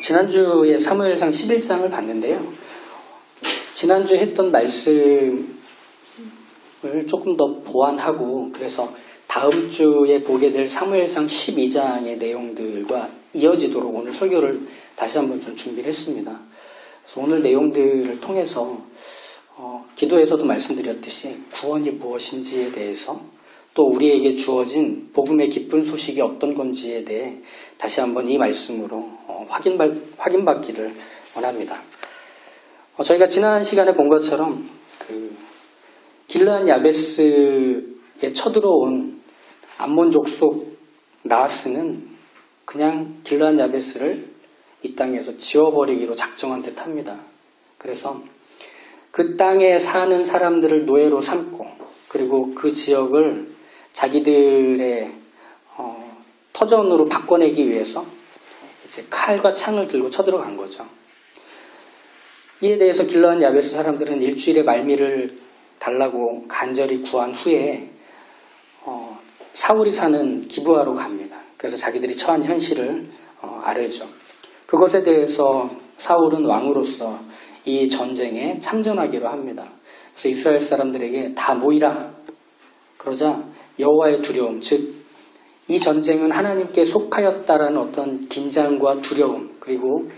지난주에 사무엘상 11장을 봤는데요. 지난주에 했던 말씀을 조금 더 보완하고 그래서 다음 주에 보게 될 사무엘상 12장의 내용들과 이어지도록 오늘 설교를 다시 한번 좀 준비를 했습니다. 그래서 오늘 내용들을 통해서 기도에서도 말씀드렸듯이 구원이 무엇인지에 대해서 또 우리에게 주어진 복음의 기쁜 소식이 어떤 건지에 대해 다시 한번 이 말씀으로 확인받기를 원합니다. 저희가 지난 시간에 본 것처럼 길르앗 야베스에 쳐들어온 암몬 족속 나하스는 그냥 길르앗 야베스를 이 땅에서 지워버리기로 작정한 듯합니다. 그래서 그 땅에 사는 사람들을 노예로 삼고 그리고 그 지역을 자기들의 터전으로 바꿔내기 위해서 이제 칼과 창을 들고 쳐들어간 거죠. 이에 대해서 길르앗 야베스 사람들은 일주일의 말미를 달라고 간절히 구한 후에 사울이 사는 기브아로 갑니다. 그래서 자기들이 처한 현실을 알죠. 그것에 대해서 사울은 왕으로서 이 전쟁에 참전하기로 합니다. 그래서 이스라엘 사람들에게 다 모이라. 그러자 여호와의 두려움, 즉 이 전쟁은 하나님께 속하였다라는 어떤 긴장과 두려움, 그리고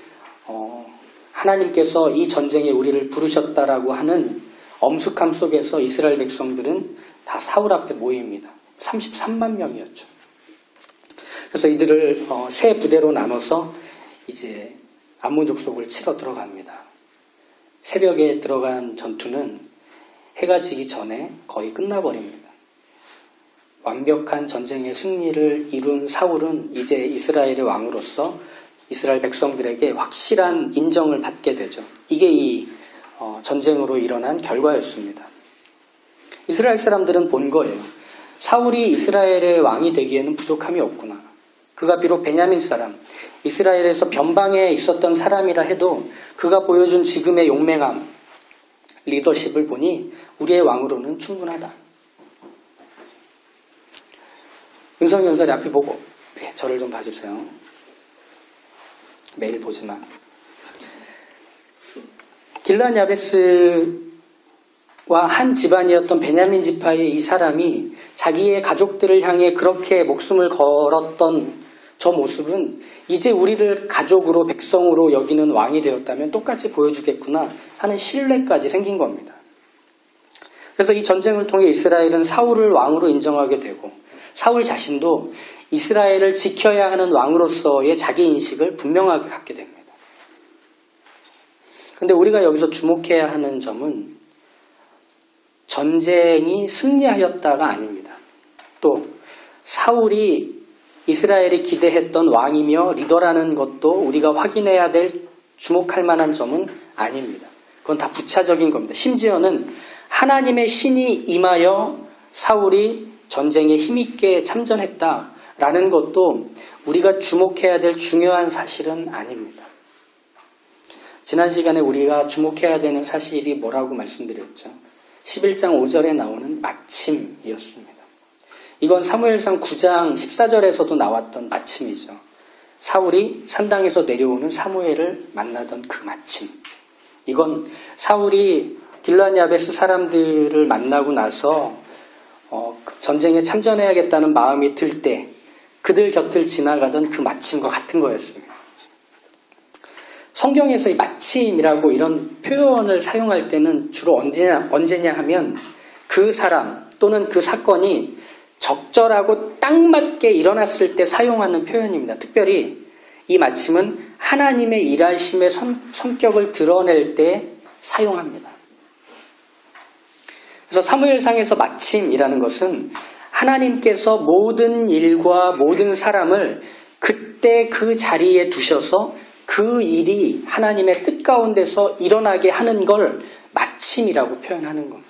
하나님께서 이 전쟁에 우리를 부르셨다라고 하는 엄숙함 속에서 이스라엘 백성들은 다 사울 앞에 모입니다. 33만 명이었죠. 그래서 이들을 세 부대로 나눠서 이제 암몬 족속을 치러 들어갑니다. 새벽에 들어간 전투는 해가 지기 전에 거의 끝나버립니다. 완벽한 전쟁의 승리를 이룬 사울은 이제 이스라엘의 왕으로서 이스라엘 백성들에게 확실한 인정을 받게 되죠. 이게 이 전쟁으로 일어난 결과였습니다. 이스라엘 사람들은 본 거예요. 사울이 이스라엘의 왕이 되기에는 부족함이 없구나. 그가 비록 베냐민 사람, 이스라엘에서 변방에 있었던 사람이라 해도 그가 보여준 지금의 용맹함, 리더십을 보니 우리의 왕으로는 충분하다. 은성 연설이 앞에 보고 저를 좀 봐주세요. 매일 보지만 길르앗 야베스와 한 집안이었던 베냐민 지파의 이 사람이 자기의 가족들을 향해 그렇게 목숨을 걸었던 저 모습은 이제 우리를 가족으로 백성으로 여기는 왕이 되었다면 똑같이 보여주겠구나 하는 신뢰까지 생긴 겁니다. 그래서 이 전쟁을 통해 이스라엘은 사울을 왕으로 인정하게 되고 사울 자신도 이스라엘을 지켜야 하는 왕으로서의 자기인식을 분명하게 갖게 됩니다. 그런데 우리가 여기서 주목해야 하는 점은 전쟁이 승리하였다가 아닙니다. 또 사울이 이스라엘이 기대했던 왕이며 리더라는 것도 우리가 확인해야 될 주목할 만한 점은 아닙니다. 그건 다 부차적인 겁니다. 심지어는 하나님의 신이 임하여 사울이 전쟁에 힘있게 참전했다라는 것도 우리가 주목해야 될 중요한 사실은 아닙니다. 지난 시간에 우리가 주목해야 되는 사실이 뭐라고 말씀드렸죠? 11장 5절에 나오는 마침이었습니다. 이건 사무엘상 9장 14절에서도 나왔던 마침이죠. 사울이 산당에서 내려오는 사무엘을 만나던 그 마침. 이건 사울이 길르앗 야베스 사람들을 만나고 나서 전쟁에 참전해야겠다는 마음이 들 때 그들 곁을 지나가던 그 마침과 같은 거였습니다. 성경에서 이 마침이라고 이런 표현을 사용할 때는 주로 언제냐 하면 그 사람 또는 그 사건이 적절하고 딱 맞게 일어났을 때 사용하는 표현입니다. 특별히 이 마침은 하나님의 일하심의 성격을 드러낼 때 사용합니다. 그래서 사무엘상에서 마침이라는 것은 하나님께서 모든 일과 모든 사람을 그때 그 자리에 두셔서 그 일이 하나님의 뜻 가운데서 일어나게 하는 걸 마침이라고 표현하는 겁니다.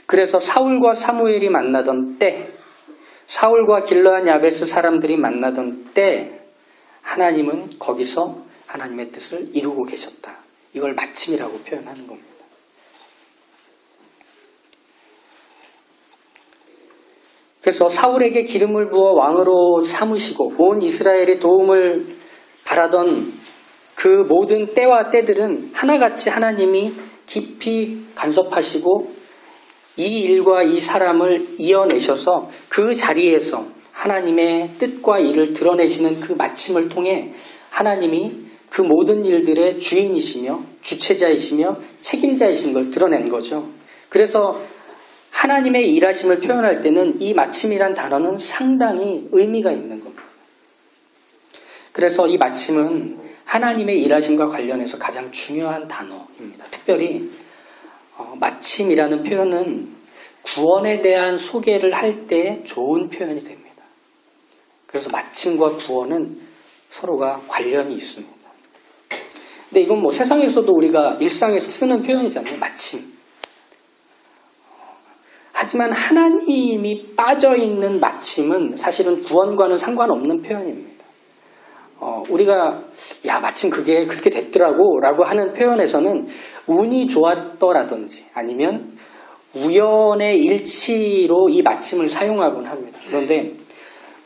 그래서 사울과 사무엘이 만나던 때, 사울과 길르앗 야베스 사람들이 만나던 때 하나님은 거기서 하나님의 뜻을 이루고 계셨다. 이걸 마침이라고 표현하는 겁니다. 그래서 사울에게 기름을 부어 왕으로 삼으시고 온 이스라엘의 도움을 바라던 그 모든 때와 때들은 하나같이 하나님이 깊이 간섭하시고 이 일과 이 사람을 이어내셔서 그 자리에서 하나님의 뜻과 일을 드러내시는 그 마침을 통해 하나님이 그 모든 일들의 주인이시며 주체자이시며 책임자이신 걸 드러낸 거죠. 그래서 하나님의 일하심을 표현할 때는 이 마침이란 단어는 상당히 의미가 있는 겁니다. 그래서 이 마침은 하나님의 일하심과 관련해서 가장 중요한 단어입니다. 특별히 마침이라는 표현은 구원에 대한 소개를 할 때 좋은 표현이 됩니다. 그래서 마침과 구원은 서로가 관련이 있습니다. 근데 이건 뭐 세상에서도 우리가 일상에서 쓰는 표현이잖아요. 마침. 하지만 하나님이 빠져있는 마침은 사실은 구원과는 상관없는 표현입니다. 우리가 야 마침 그게 그렇게 됐더라고 라고 하는 표현에서는 운이 좋았더라든지 아니면 우연의 일치로 이 마침을 사용하곤 합니다. 그런데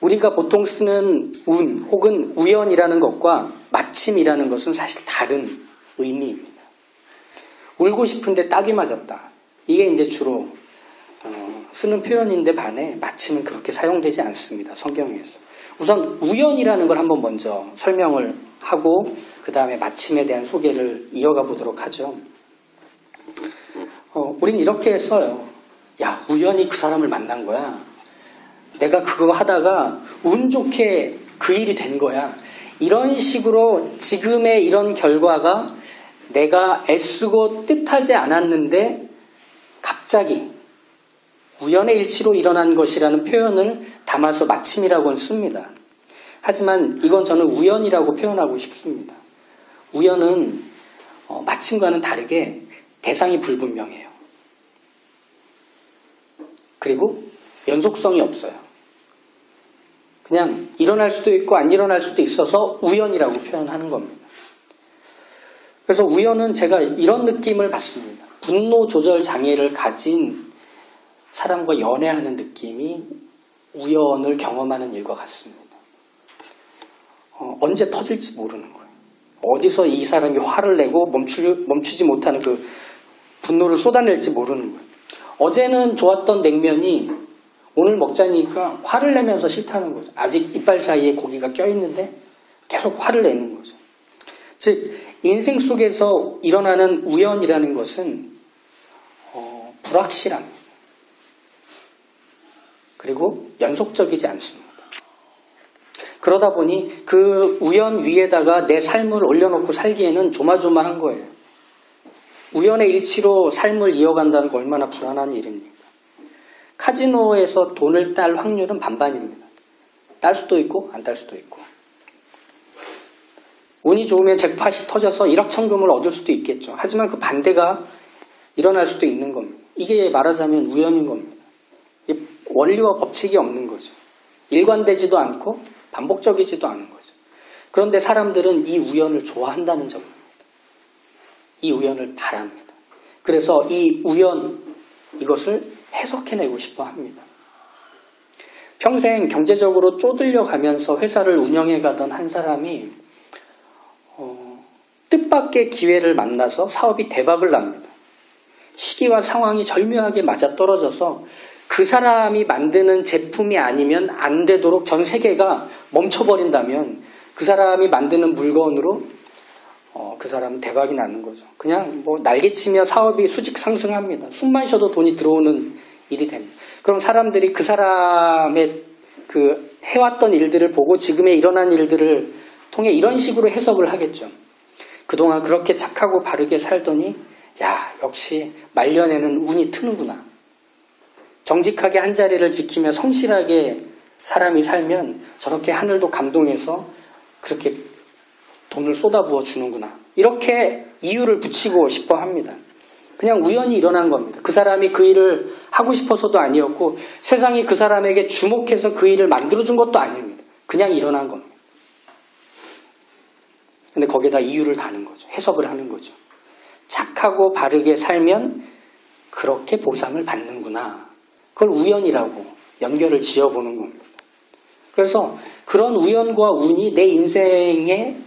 우리가 보통 쓰는 운 혹은 우연이라는 것과 마침이라는 것은 사실 다른 의미입니다. 울고 싶은데 딱이 맞았다. 이게 이제 주로 쓰는 표현인데 반해 마침은 그렇게 사용되지 않습니다. 성경에서. 우선 우연이라는 걸 한번 먼저 설명을 하고 그 다음에 마침에 대한 소개를 이어가 보도록 하죠. 우린 이렇게 써요. 야, 우연히 그 사람을 만난 거야. 내가 그거 하다가 운 좋게 그 일이 된 거야. 이런 식으로 지금의 이런 결과가 내가 애쓰고 뜻하지 않았는데 갑자기 우연의 일치로 일어난 것이라는 표현을 담아서 마침이라고는 씁니다. 하지만 이건 저는 우연이라고 표현하고 싶습니다. 우연은 마침과는 다르게 대상이 불분명해요. 그리고 연속성이 없어요. 그냥 일어날 수도 있고 안 일어날 수도 있어서 우연이라고 표현하는 겁니다. 그래서 우연은 제가 이런 느낌을 받습니다. 분노 조절 장애를 가진 사람과 연애하는 느낌이 우연을 경험하는 일과 같습니다. 언제 터질지 모르는 거예요. 어디서 이 사람이 화를 내고 멈추지 못하는 그 분노를 쏟아낼지 모르는 거예요. 어제는 좋았던 냉면이 오늘 먹자니까 화를 내면서 싫다는 거죠. 아직 이빨 사이에 고기가 껴있는데 계속 화를 내는 거죠. 즉 인생 속에서 일어나는 우연이라는 것은 불확실합니다. 그리고 연속적이지 않습니다. 그러다 보니 그 우연 위에다가 내 삶을 올려놓고 살기에는 조마조마한 거예요. 우연의 일치로 삶을 이어간다는 거 얼마나 불안한 일입니까? 카지노에서 돈을 딸 확률은 반반입니다. 딸 수도 있고 안 딸 수도 있고. 운이 좋으면 잭팟이 터져서 일확천금을 얻을 수도 있겠죠. 하지만 그 반대가 일어날 수도 있는 겁니다. 이게 말하자면 우연인 겁니다. 원리와 법칙이 없는 거죠. 일관되지도 않고 반복적이지도 않은 거죠. 그런데 사람들은 이 우연을 좋아한다는 점입니다. 이 우연을 바랍니다. 그래서 이 우연, 이것을 해석해내고 싶어 합니다. 평생 경제적으로 쪼들려 가면서 회사를 운영해 가던 한 사람이 뜻밖의 기회를 만나서 사업이 대박을 납니다. 시기와 상황이 절묘하게 맞아떨어져서 그 사람이 만드는 제품이 아니면 안 되도록 전 세계가 멈춰버린다면 그 사람이 만드는 물건으로 그 사람은 대박이 나는 거죠. 그냥 뭐 날개치며 사업이 수직 상승합니다. 숨만 쉬어도 돈이 들어오는 일이 됩니다. 그럼 사람들이 그 사람의 그 해왔던 일들을 보고 지금의 일어난 일들을 통해 이런 식으로 해석을 하겠죠. 그동안 그렇게 착하고 바르게 살더니 야 역시 말년에는 운이 트는구나. 정직하게 한 자리를 지키며 성실하게 사람이 살면 저렇게 하늘도 감동해서 그렇게 돈을 쏟아부어 주는구나. 이렇게 이유를 붙이고 싶어 합니다. 그냥 우연히 일어난 겁니다. 그 사람이 그 일을 하고 싶어서도 아니었고 세상이 그 사람에게 주목해서 그 일을 만들어준 것도 아닙니다. 그냥 일어난 겁니다. 근데 거기에다 이유를 다는 거죠. 해석을 하는 거죠. 착하고 바르게 살면 그렇게 보상을 받는구나. 그걸 우연이라고 연결을 지어보는 겁니다. 그래서 그런 우연과 운이 내 인생에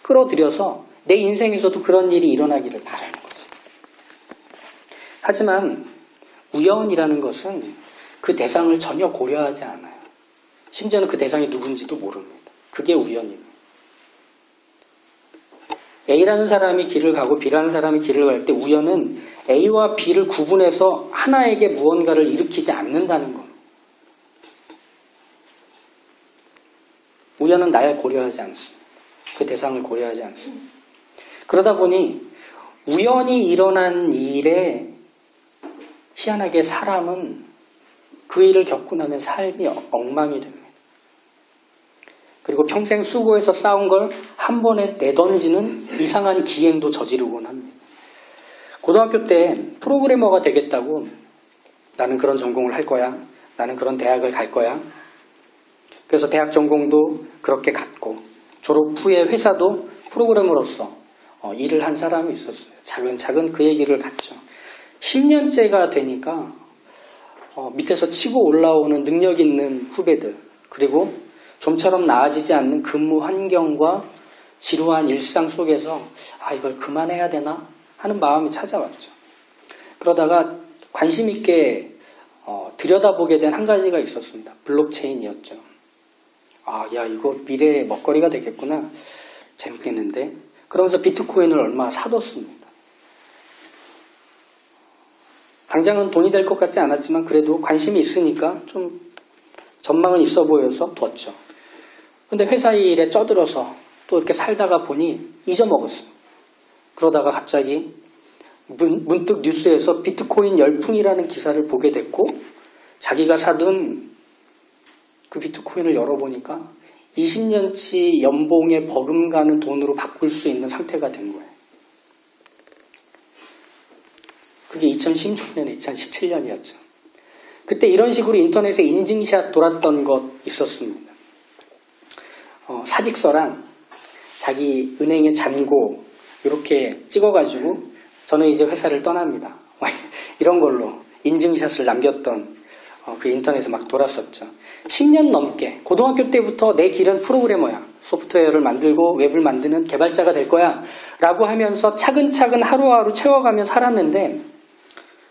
끌어들여서 내 인생에서도 그런 일이 일어나기를 바라는 거죠. 하지만 우연이라는 것은 그 대상을 전혀 고려하지 않아요. 심지어는 그 대상이 누군지도 모릅니다. 그게 우연입니다. A라는 사람이 길을 가고 B라는 사람이 길을 갈 때 우연은 A와 B를 구분해서 하나에게 무언가를 일으키지 않는다는 겁니다. 우연은 날 고려하지 않습니다. 그 대상을 고려하지 않습니다. 그러다 보니 우연히 일어난 일에 희한하게 사람은 그 일을 겪고 나면 삶이 엉망이 됩니다. 그리고 평생 수고해서 쌓은 걸 한 번에 내던지는 이상한 기행도 저지르곤 합니다. 고등학교 때 프로그래머가 되겠다고 나는 그런 전공을 할 거야. 나는 그런 대학을 갈 거야. 그래서 대학 전공도 그렇게 갔고 졸업 후에 회사도 프로그래머로서 일을 한 사람이 있었어요. 차근차근 그의 길을 갔죠. 10년째가 되니까 밑에서 치고 올라오는 능력 있는 후배들 그리고 좀처럼 나아지지 않는 근무 환경과 지루한 일상 속에서 이걸 그만해야 되나 하는 마음이 찾아왔죠. 그러다가 관심 있게 들여다보게 된 한 가지가 있었습니다. 블록체인이었죠. 이거 미래의 먹거리가 되겠구나. 재밌겠는데. 그러면서 비트코인을 얼마 사뒀습니다. 당장은 돈이 될 것 같지 않았지만 그래도 관심이 있으니까 좀 전망은 있어 보여서 뒀죠. 근데 회사 일에 쩌들어서 또 이렇게 살다가 보니 잊어먹었어요. 그러다가 갑자기 문득 뉴스에서 비트코인 열풍이라는 기사를 보게 됐고 자기가 사둔 그 비트코인을 열어보니까 20년치 연봉에 버금가는 돈으로 바꿀 수 있는 상태가 된 거예요. 그게 2016년, 2017년이었죠. 그때 이런 식으로 인터넷에 인증샷 돌았던 것 있었습니다. 사직서랑 자기 은행의 잔고 이렇게 찍어가지고 저는 이제 회사를 떠납니다. 이런 걸로 인증샷을 남겼던 그 인터넷에 막 돌았었죠. 10년 넘게 고등학교 때부터 내 길은 프로그래머야. 소프트웨어를 만들고 웹을 만드는 개발자가 될 거야. 라고 하면서 차근차근 하루하루 채워가며 살았는데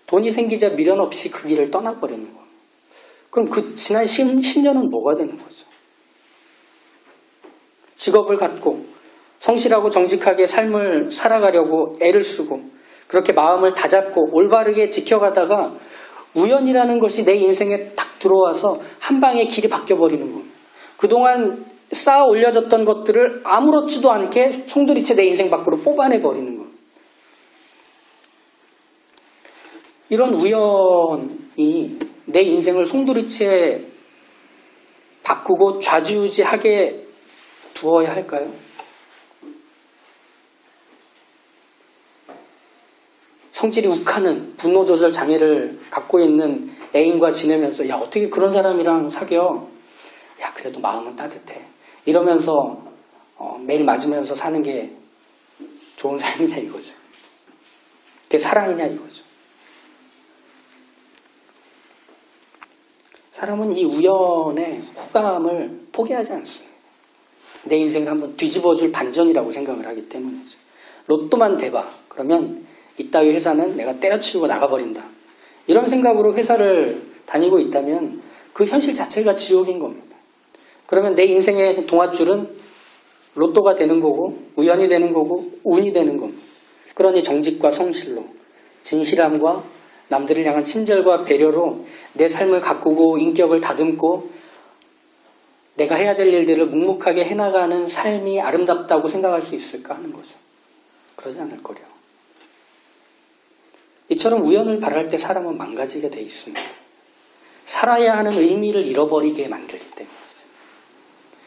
돈이 생기자 미련 없이 그 길을 떠나버리는 거예요. 그럼 그 지난 10년은 뭐가 되는 거죠? 직업을 갖고 성실하고 정직하게 삶을 살아가려고 애를 쓰고 그렇게 마음을 다잡고 올바르게 지켜가다가 우연이라는 것이 내 인생에 딱 들어와서 한 방에 길이 바뀌어버리는 겁니다. 그동안 쌓아 올려졌던 것들을 아무렇지도 않게 송두리째 내 인생 밖으로 뽑아내버리는 겁니다. 이런 우연이 내 인생을 송두리째 바꾸고 좌지우지하게 두어야 할까요? 성질이 욱하는 분노 조절 장애를 갖고 있는 애인과 지내면서 어떻게 그런 사람이랑 사겨? 그래도 마음은 따뜻해. 이러면서 매일 맞으면서 사는 게 좋은 삶이냐 이거죠. 그게 사랑이냐 이거죠. 사람은 이 우연의 호감을 포기하지 않습니다. 내 인생을 한번 뒤집어줄 반전이라고 생각을 하기 때문이죠. 로또만 대봐. 그러면 이따위 회사는 내가 때려치우고 나가버린다. 이런 생각으로 회사를 다니고 있다면 그 현실 자체가 지옥인 겁니다. 그러면 내 인생의 동아줄은 로또가 되는 거고 우연이 되는 거고 운이 되는 겁니다. 그러니 정직과 성실로 진실함과 남들을 향한 친절과 배려로 내 삶을 가꾸고 인격을 다듬고 내가 해야 될 일들을 묵묵하게 해나가는 삶이 아름답다고 생각할 수 있을까 하는 거죠. 그러지 않을 거려. 이처럼 우연을 바랄 때 사람은 망가지게 돼 있습니다. 살아야 하는 의미를 잃어버리게 만들기 때문이죠.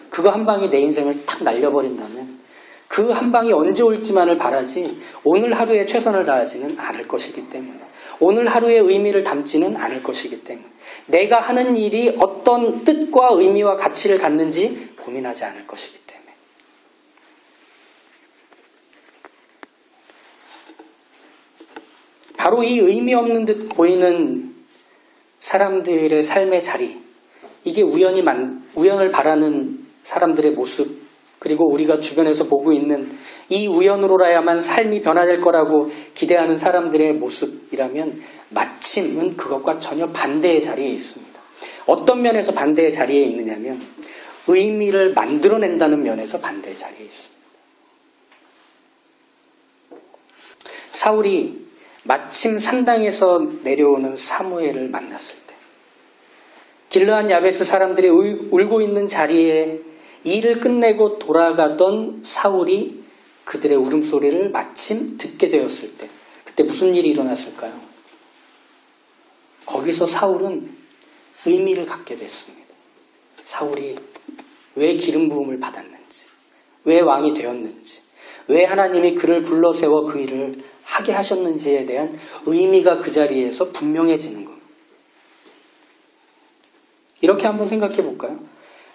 그거 한 방이 내 인생을 탁 날려버린다면 그 한 방이 언제 올지만을 바라지 오늘 하루에 최선을 다하지는 않을 것이기 때문에 오늘 하루의 의미를 담지는 않을 것이기 때문에 내가 하는 일이 어떤 뜻과 의미와 가치를 갖는지 고민하지 않을 것이기 때문에 바로 이 의미 없는 듯 보이는 사람들의 삶의 자리 이게 우연을 바라는 사람들의 모습, 그리고 우리가 주변에서 보고 있는 이 우연으로라야만 삶이 변화될 거라고 기대하는 사람들의 모습이라면 마침은 그것과 전혀 반대의 자리에 있습니다. 어떤 면에서 반대의 자리에 있느냐면 의미를 만들어낸다는 면에서 반대의 자리에 있습니다. 사울이 마침 산당에서 내려오는 사무엘을 만났을 때 길르앗 야베스 사람들이 울고 있는 자리에 일을 끝내고 돌아가던 사울이 그들의 울음소리를 마침 듣게 되었을 때 그때 무슨 일이 일어났을까요? 거기서 사울은 의미를 갖게 됐습니다. 사울이 왜 기름 부음을 받았는지, 왜 왕이 되었는지, 왜 하나님이 그를 불러세워 그 일을 하게 하셨는지에 대한 의미가 그 자리에서 분명해지는 겁니다. 이렇게 한번 생각해 볼까요?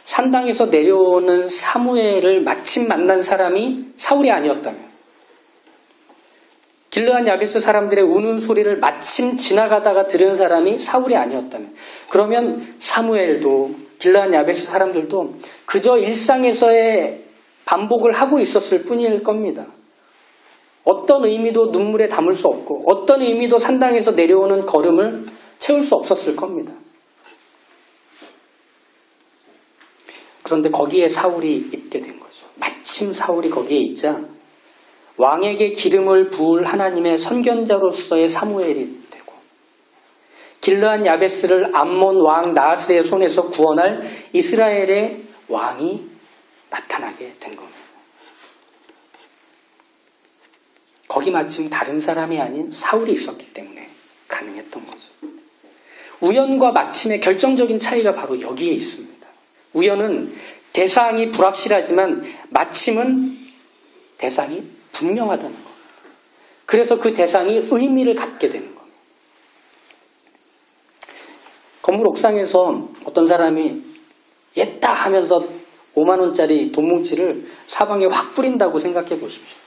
산당에서 내려오는 사무엘을 마침 만난 사람이 사울이 아니었다면, 길르앗 야베스 사람들의 우는 소리를 마침 지나가다가 들은 사람이 사울이 아니었다면, 그러면 사무엘도 길르앗 야베스 사람들도 그저 일상에서의 반복을 하고 있었을 뿐일 겁니다. 어떤 의미도 눈물에 담을 수 없고 어떤 의미도 산당에서 내려오는 걸음을 채울 수 없었을 겁니다. 그런데 거기에 사울이 있게 된 거죠. 마침 사울이 거기에 있자 왕에게 기름을 부을 하나님의 선견자로서의 사무엘이 되고 길르앗 야베스를 암몬 왕 나하스의 손에서 구원할 이스라엘의 왕이 나타나게 된 겁니다. 거기 마침 다른 사람이 아닌 사울이 있었기 때문에 가능했던 거죠. 우연과 마침의 결정적인 차이가 바로 여기에 있습니다. 우연은 대상이 불확실하지만 마침은 대상이 분명하다는 겁니다. 그래서 그 대상이 의미를 갖게 되는 겁니다. 건물 옥상에서 어떤 사람이 옛다 하면서 5만 원짜리 돈뭉치를 사방에 확 뿌린다고 생각해 보십시오.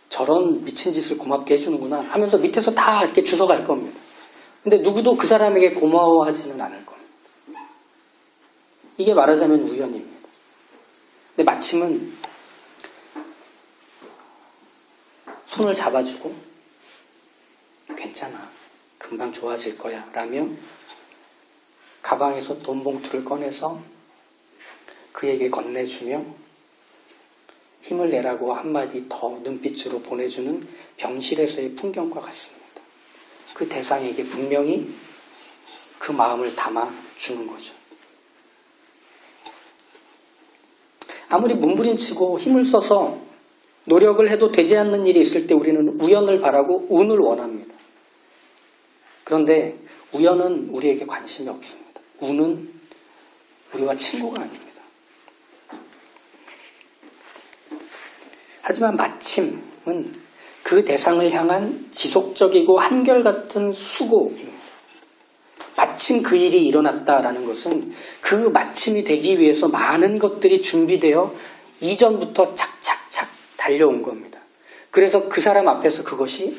저런 미친 짓을 고맙게 해주는구나 하면서 밑에서 다 이렇게 주워갈 겁니다. 근데 누구도 그 사람에게 고마워하지는 않을 겁니다. 이게 말하자면 우연입니다. 근데 마침은 손을 잡아주고 괜찮아, 금방 좋아질 거야 라며 가방에서 돈 봉투를 꺼내서 그에게 건네주며 힘을 내라고 한마디 더 눈빛으로 보내주는 병실에서의 풍경과 같습니다. 그 대상에게 분명히 그 마음을 담아주는 거죠. 아무리 몸부림치고 힘을 써서 노력을 해도 되지 않는 일이 있을 때 우리는 우연을 바라고 운을 원합니다. 그런데 우연은 우리에게 관심이 없습니다. 운은 우리와 친구가 아닙니다. 하지만 마침은 그 대상을 향한 지속적이고 한결같은 수고입니다. 마침 그 일이 일어났다라는 것은 그 마침이 되기 위해서 많은 것들이 준비되어 이전부터 착착착 달려온 겁니다. 그래서 그 사람 앞에서 그것이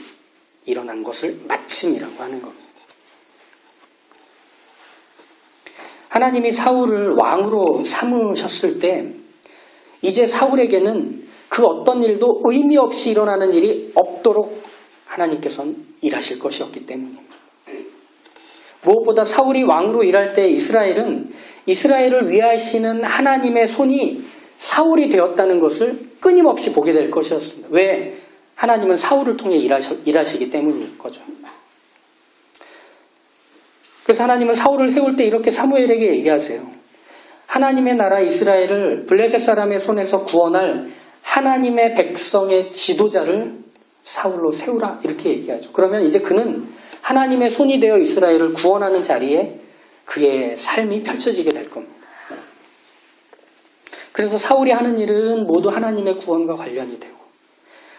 일어난 것을 마침이라고 하는 겁니다. 하나님이 사울을 왕으로 삼으셨을 때 이제 사울에게는 그 어떤 일도 의미 없이 일어나는 일이 없도록 하나님께서는 일하실 것이었기 때문입니다. 무엇보다 사울이 왕으로 일할 때 이스라엘은 이스라엘을 위하시는 하나님의 손이 사울이 되었다는 것을 끊임없이 보게 될 것이었습니다. 왜? 하나님은 사울을 통해 일하시기 때문인 거죠. 그래서 하나님은 사울을 세울 때 이렇게 사무엘에게 얘기하세요. 하나님의 나라 이스라엘을 블레셋 사람의 손에서 구원할 하나님의 백성의 지도자를 사울로 세우라 이렇게 얘기하죠. 그러면 이제 그는 하나님의 손이 되어 이스라엘을 구원하는 자리에 그의 삶이 펼쳐지게 될 겁니다. 그래서 사울이 하는 일은 모두 하나님의 구원과 관련이 되고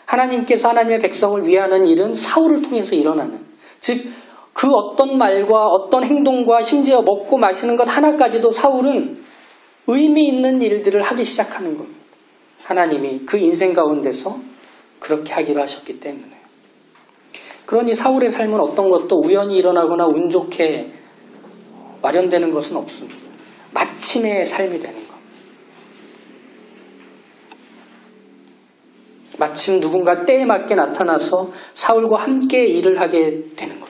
하나님께서 하나님의 백성을 위하는 일은 사울을 통해서 일어나는, 즉 그 어떤 말과 어떤 행동과 심지어 먹고 마시는 것 하나까지도 사울은 의미 있는 일들을 하기 시작하는 겁니다. 하나님이 그 인생 가운데서 그렇게 하기로 하셨기 때문에. 그러니 사울의 삶은 어떤 것도 우연히 일어나거나 운 좋게 마련되는 것은 없습니다. 마침의 삶이 되는 것. 마침 누군가 때에 맞게 나타나서 사울과 함께 일을 하게 되는 것.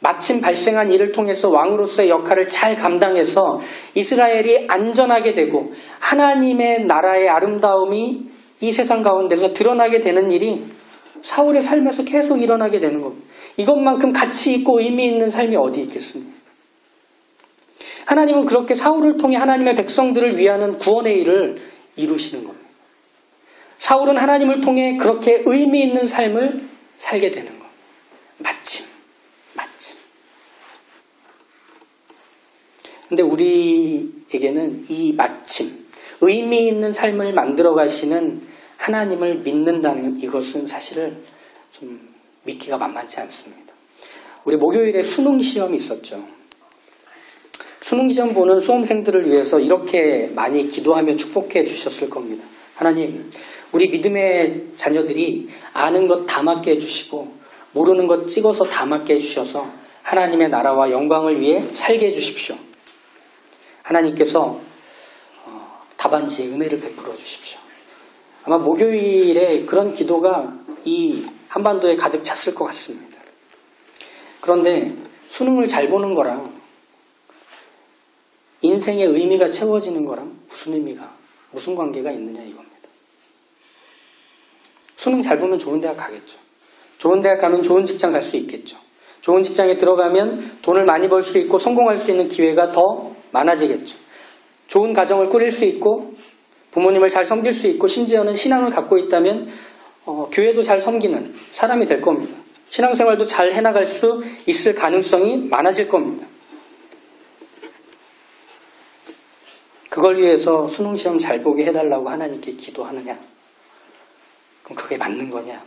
마침 발생한 일을 통해서 왕으로서의 역할을 잘 감당해서 이스라엘이 안전하게 되고 하나님의 나라의 아름다움이 이 세상 가운데서 드러나게 되는 일이 사울의 삶에서 계속 일어나게 되는 겁니다. 이것만큼 가치 있고 의미 있는 삶이 어디 있겠습니까? 하나님은 그렇게 사울을 통해 하나님의 백성들을 위하는 구원의 일을 이루시는 겁니다. 사울은 하나님을 통해 그렇게 의미 있는 삶을 살게 되는 겁니다. 마침. 근데 우리에게는 이 마침, 의미 있는 삶을 만들어 가시는 하나님을 믿는다는 이것은 사실은 좀 믿기가 만만치 않습니다. 우리 목요일에 수능 시험이 있었죠. 수능 시험 보는 수험생들을 위해서 이렇게 많이 기도하며 축복해 주셨을 겁니다. 하나님, 우리 믿음의 자녀들이 아는 것 다 맞게 해주시고 모르는 것 찍어서 다 맞게 해주셔서 하나님의 나라와 영광을 위해 살게 해주십시오. 하나님께서 답안지에 은혜를 베풀어 주십시오. 아마 목요일에 그런 기도가 이 한반도에 가득 찼을 것 같습니다. 그런데 수능을 잘 보는 거랑 인생의 의미가 채워지는 거랑 무슨 관계가 있느냐 이겁니다. 수능 잘 보면 좋은 대학 가겠죠. 좋은 대학 가면 좋은 직장 갈 수 있겠죠. 좋은 직장에 들어가면 돈을 많이 벌 수 있고 성공할 수 있는 기회가 더 많아지겠죠. 좋은 가정을 꾸릴 수 있고 부모님을 잘 섬길 수 있고 심지어는 신앙을 갖고 있다면 교회도 잘 섬기는 사람이 될 겁니다. 신앙생활도 잘 해나갈 수 있을 가능성이 많아질 겁니다. 그걸 위해서 수능시험 잘 보게 해달라고 하나님께 기도하느냐? 그럼 그게 맞는 거냐?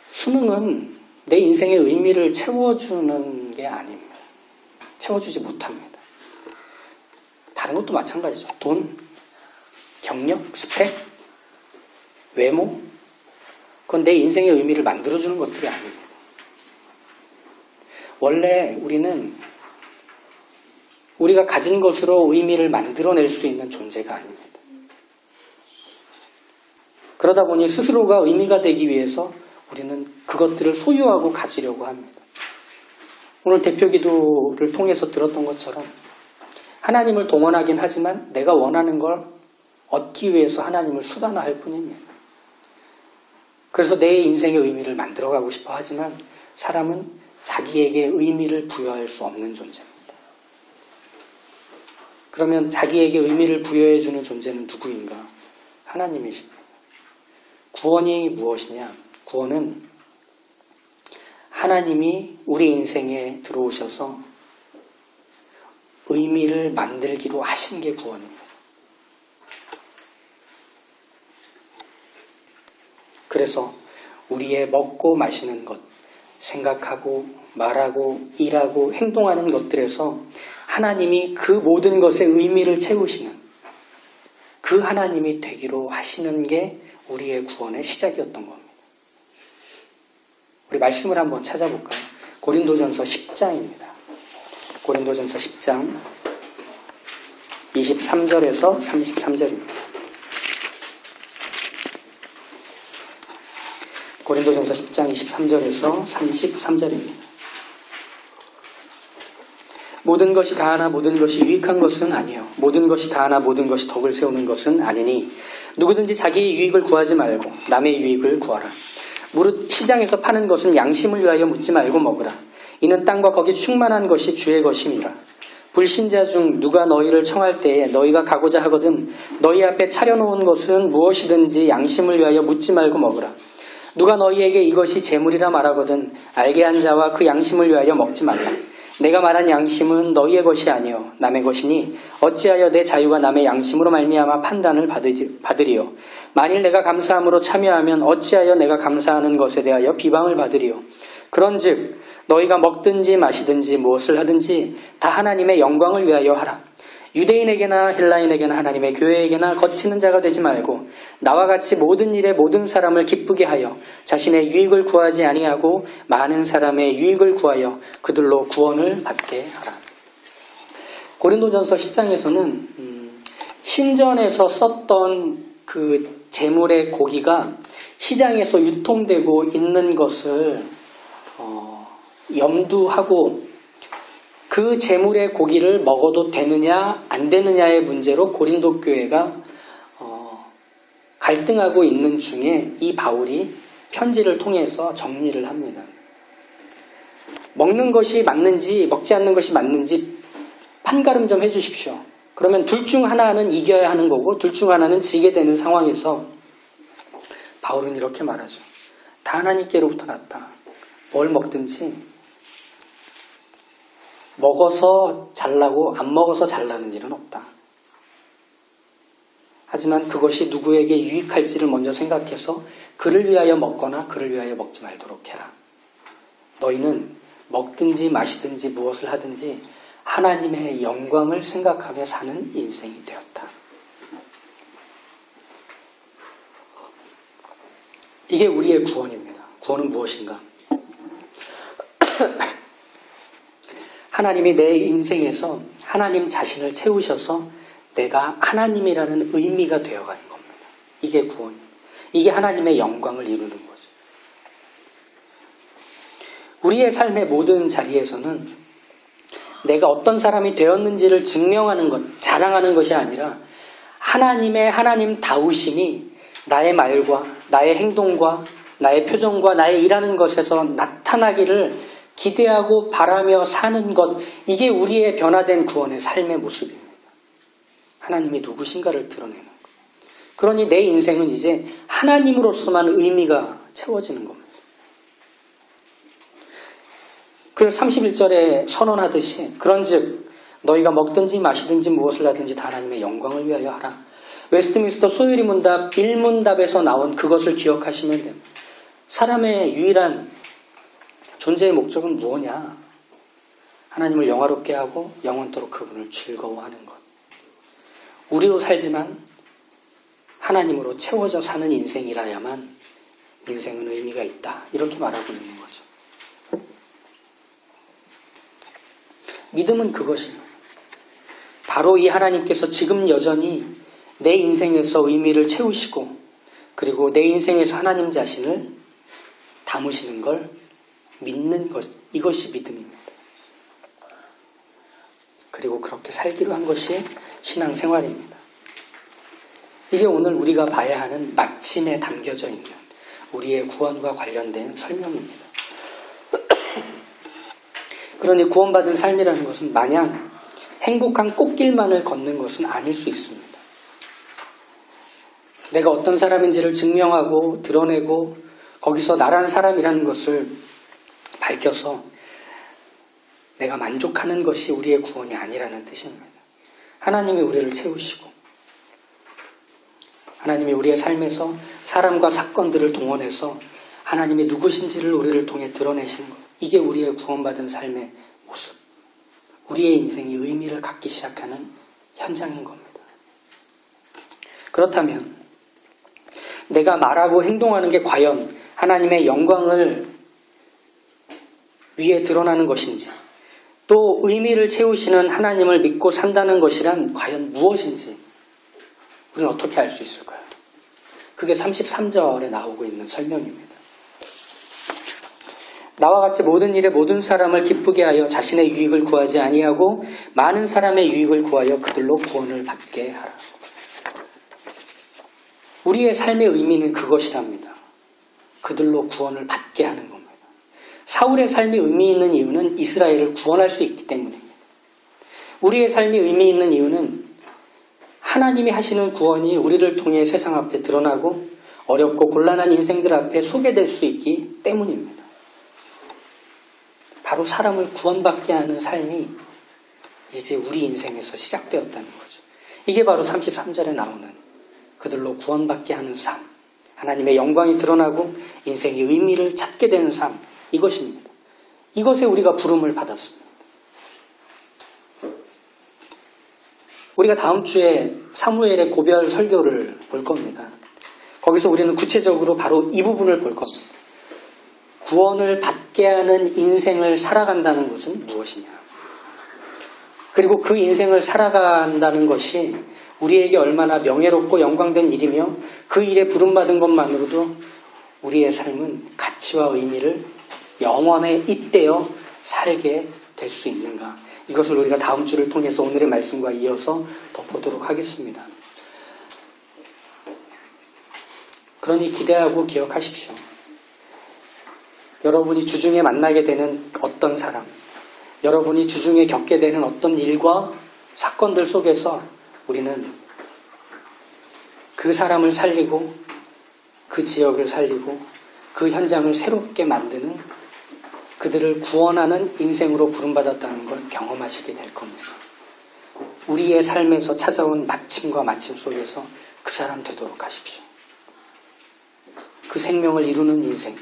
수능은 내 인생의 의미를 채워주는 게 아닙니다. 채워주지 못합니다. 다른 것도 마찬가지죠. 돈, 경력, 스펙, 외모, 그건 내 인생의 의미를 만들어주는 것들이 아닙니다. 원래 우리는 우리가 가진 것으로 의미를 만들어낼 수 있는 존재가 아닙니다. 그러다 보니 스스로가 의미가 되기 위해서 우리는 그것들을 소유하고 가지려고 합니다. 오늘 대표기도를 통해서 들었던 것처럼 하나님을 동원하긴 하지만 내가 원하는 걸 얻기 위해서 하나님을 수단화할 뿐입니다. 그래서 내 인생의 의미를 만들어가고 싶어 하지만 사람은 자기에게 의미를 부여할 수 없는 존재입니다. 그러면 자기에게 의미를 부여해주는 존재는 누구인가? 하나님이십니다. 구원이 무엇이냐? 구원은 하나님이 우리 인생에 들어오셔서 의미를 만들기로 하신 게 구원입니다. 그래서 우리의 먹고 마시는 것, 생각하고 말하고 일하고 행동하는 것들에서 하나님이 그 모든 것에 의미를 채우시는 그 하나님이 되기로 하시는 게 우리의 구원의 시작이었던 겁니다. 우리 말씀을 한번 찾아볼까요? 고린도전서 10장입니다. 고린도전서 10장 23절에서 33절입니다. 고린도전서 10장 23절에서 33절입니다. 모든 것이 다하나 모든 것이 유익한 것은 아니요 모든 것이 다하나 모든 것이 덕을 세우는 것은 아니니 누구든지 자기의 유익을 구하지 말고 남의 유익을 구하라. 무릇 시장에서 파는 것은 양심을 위하여 묻지 말고 먹으라. 이는 땅과 거기 충만한 것이 주의 것임이라. 불신자 중 누가 너희를 청할 때에 너희가 가고자 하거든 너희 앞에 차려놓은 것은 무엇이든지 양심을 위하여 묻지 말고 먹으라. 누가 너희에게 이것이 재물이라 말하거든 알게 한 자와 그 양심을 위하여 먹지 말라. 내가 말한 양심은 너희의 것이 아니요 남의 것이니 어찌하여 내 자유가 남의 양심으로 말미암아 판단을 받으리요. 만일 내가 감사함으로 참여하면 어찌하여 내가 감사하는 것에 대하여 비방을 받으리요. 그런즉 너희가 먹든지 마시든지 무엇을 하든지 다 하나님의 영광을 위하여 하라. 유대인에게나 헬라인에게나 하나님의 교회에게나 거치는 자가 되지 말고 나와 같이 모든 일에 모든 사람을 기쁘게 하여 자신의 유익을 구하지 아니하고 많은 사람의 유익을 구하여 그들로 구원을 받게 하라. 고린도전서 10장에서는 신전에서 썼던 그 제물의 고기가 시장에서 유통되고 있는 것을 염두하고 그 제물의 고기를 먹어도 되느냐 안 되느냐의 문제로 고린도 교회가 갈등하고 있는 중에 이 바울이 편지를 통해서 정리를 합니다. 먹는 것이 맞는지 먹지 않는 것이 맞는지 판가름 좀 해주십시오. 그러면 둘 중 하나는 이겨야 하는 거고 둘 중 하나는 지게 되는 상황에서 바울은 이렇게 말하죠. 다 하나님께로부터 났다. 뭘 먹든지 먹어서 잘나고 안 먹어서 잘나는 일은 없다. 하지만 그것이 누구에게 유익할지를 먼저 생각해서 그를 위하여 먹거나 그를 위하여 먹지 말도록 해라. 너희는 먹든지 마시든지 무엇을 하든지 하나님의 영광을 생각하며 사는 인생이 되었다. 이게 우리의 구원입니다. 구원은 무엇인가? 하나님이 내 인생에서 하나님 자신을 채우셔서 내가 하나님이라는 의미가 되어가는 겁니다. 이게 구원입니다. 이게 하나님의 영광을 이루는 거죠. 우리의 삶의 모든 자리에서는 내가 어떤 사람이 되었는지를 증명하는 것, 자랑하는 것이 아니라 하나님의 하나님다우심이 나의 말과 나의 행동과 나의 표정과 나의 일하는 것에서 나타나기를 기대하고 바라며 사는 것, 이게 우리의 변화된 구원의 삶의 모습입니다. 하나님이 누구신가를 드러내는 것. 그러니 내 인생은 이제 하나님으로서만 의미가 채워지는 겁니다. 그 31절에 선언하듯이 그런즉 너희가 먹든지 마시든지 무엇을 하든지 다 하나님의 영광을 위하여 하라. 웨스트민스터 소유리 문답 1문답에서 나온 그것을 기억하시면 됩니다. 사람의 유일한 존재의 목적은 무엇이냐? 하나님을 영화롭게 하고 영원토록 그분을 즐거워하는 것. 우리로 살지만 하나님으로 채워져 사는 인생이라야만 인생은 의미가 있다. 이렇게 말하고 있는 거죠. 믿음은 그것입니다. 바로 이 하나님께서 지금 여전히 내 인생에서 의미를 채우시고 그리고 내 인생에서 하나님 자신을 담으시는 걸 믿는 것, 이것이 믿음입니다. 그리고 그렇게 살기로 한 것이 신앙생활입니다. 이게 오늘 우리가 봐야 하는 마침에 담겨져 있는 우리의 구원과 관련된 설명입니다. 그러니 구원받은 삶이라는 것은 마냥 행복한 꽃길만을 걷는 것은 아닐 수 있습니다. 내가 어떤 사람인지를 증명하고 드러내고 거기서 나란 사람이라는 것을 밝혀서 내가 만족하는 것이 우리의 구원이 아니라는 뜻입니다. 하나님이 우리를 채우시고 하나님이 우리의 삶에서 사람과 사건들을 동원해서 하나님이 누구신지를 우리를 통해 드러내시는 것. 이게 우리의 구원받은 삶의 모습. 우리의 인생이 의미를 갖기 시작하는 현장인 겁니다. 그렇다면 내가 말하고 행동하는 게 과연 하나님의 영광을 위에 드러나는 것인지 또 의미를 채우시는 하나님을 믿고 산다는 것이란 과연 무엇인지 우리는 어떻게 알 수 있을까요? 그게 33절에 나오고 있는 설명입니다. 나와 같이 모든 일에 모든 사람을 기쁘게 하여 자신의 유익을 구하지 아니하고 많은 사람의 유익을 구하여 그들로 구원을 받게 하라. 우리의 삶의 의미는 그것이랍니다. 그들로 구원을 받게 하는 겁니다. 사울의 삶이 의미 있는 이유는 이스라엘을 구원할 수 있기 때문입니다. 우리의 삶이 의미 있는 이유는 하나님이 하시는 구원이 우리를 통해 세상 앞에 드러나고 어렵고 곤란한 인생들 앞에 소개될 수 있기 때문입니다. 바로 사람을 구원받게 하는 삶이 이제 우리 인생에서 시작되었다는 거죠. 이게 바로 33절에 나오는 그들로 구원받게 하는 삶, 하나님의 영광이 드러나고 인생의 의미를 찾게 되는 삶, 이것입니다. 이것에 우리가 부름을 받았습니다. 우리가 다음 주에 사무엘의 고별 설교를 볼 겁니다. 거기서 우리는 구체적으로 바로 이 부분을 볼 겁니다. 구원을 받게 하는 인생을 살아간다는 것은 무엇이냐. 그리고 그 인생을 살아간다는 것이 우리에게 얼마나 명예롭고 영광된 일이며 그 일에 부름받은 것만으로도 우리의 삶은 가치와 의미를 영원에 잇대어 살게 될 수 있는가. 이것을 우리가 다음 주를 통해서 오늘의 말씀과 이어서 더 보도록 하겠습니다. 그러니 기대하고 기억하십시오. 여러분이 주중에 만나게 되는 어떤 사람, 여러분이 주중에 겪게 되는 어떤 일과 사건들 속에서 우리는 그 사람을 살리고 그 지역을 살리고 그 현장을 새롭게 만드는 그들을 구원하는 인생으로 부름받았다는 걸 경험하시게 될 겁니다. 우리의 삶에서 찾아온 마침과 마침 속에서 그 사람 되도록 하십시오. 그 생명을 이루는 인생,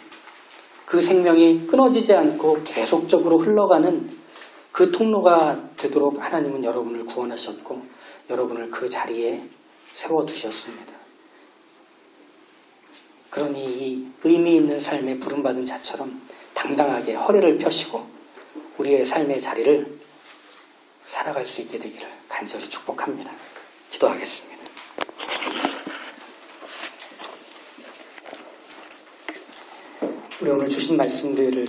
그 생명이 끊어지지 않고 계속적으로 흘러가는 그 통로가 되도록 하나님은 여러분을 구원하셨고 여러분을 그 자리에 세워두셨습니다. 그러니 이 의미 있는 삶에 부름받은 자처럼 당당하게 허리를 펴시고 우리의 삶의 자리를 살아갈 수 있게 되기를 간절히 축복합니다. 기도하겠습니다. 우리 오늘 주신 말씀들을